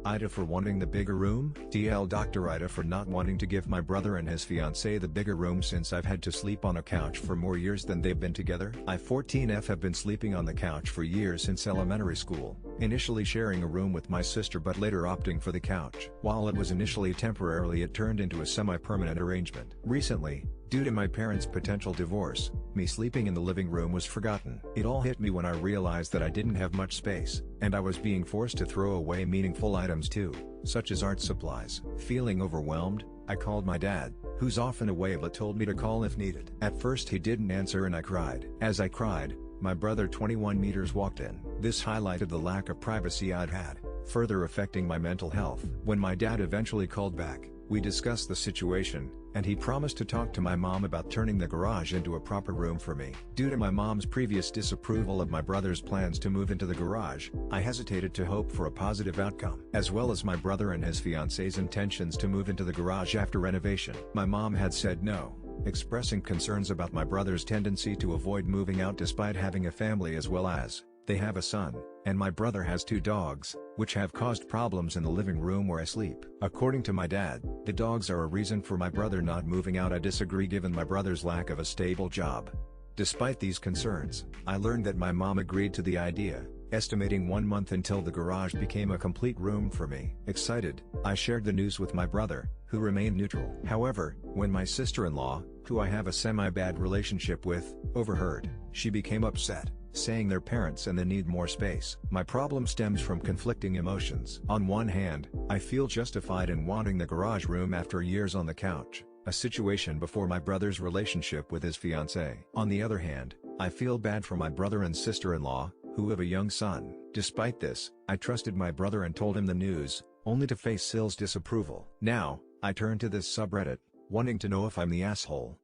AITA for wanting the bigger room? TL Dr. AITA for not wanting to give my brother and his fiancée the bigger room since I've had to sleep on a couch for more years than they've been together. I 14F have been sleeping on the couch for years since elementary school, initially sharing a room with my sister but later opting for the couch. While it was initially temporarily, it turned into a semi-permanent arrangement. Recently, due to my parents' potential divorce, me sleeping in the living room was forgotten. It all hit me when I realized that I didn't have much space, and I was being forced to throw away meaningful items too, such as art supplies. Feeling overwhelmed, I called my dad, who's often away but told me to call if needed. At first he didn't answer and I cried. As I cried, my brother 21 meters walked in. This highlighted the lack of privacy I'd had, further affecting my mental health. When my dad eventually called back, we discussed the situation, and he promised to talk to my mom about turning the garage into a proper room for me. Due to my mom's previous disapproval of my brother's plans to move into the garage, I hesitated to hope for a positive outcome, as well as my brother and his fiancée's intentions to move into the garage after renovation. My mom had said no, expressing concerns about my brother's tendency to avoid moving out despite having a family, as well as, they have a son, and my brother has 2 dogs, which have caused problems in the living room where I sleep. According to my dad, the dogs are a reason for my brother not moving out. I disagree given my brother's lack of a stable job. Despite these concerns, I learned that my mom agreed to the idea, estimating 1 month until the garage became a complete room for me. Excited, I shared the news with my brother, who remained neutral. However, when my sister-in-law, who I have a semi-bad relationship with, overheard, she became upset, saying their parents and they need more space. My problem stems from conflicting emotions. On one hand, I feel justified in wanting the garage room after years on the couch, a situation before my brother's relationship with his fiancée. On the other hand, I feel bad for my brother and sister-in-law, who have a young son. Despite this, I trusted my brother and told him the news, only to face Sill's disapproval. Now, I turn to this subreddit, wanting to know if I'm the asshole.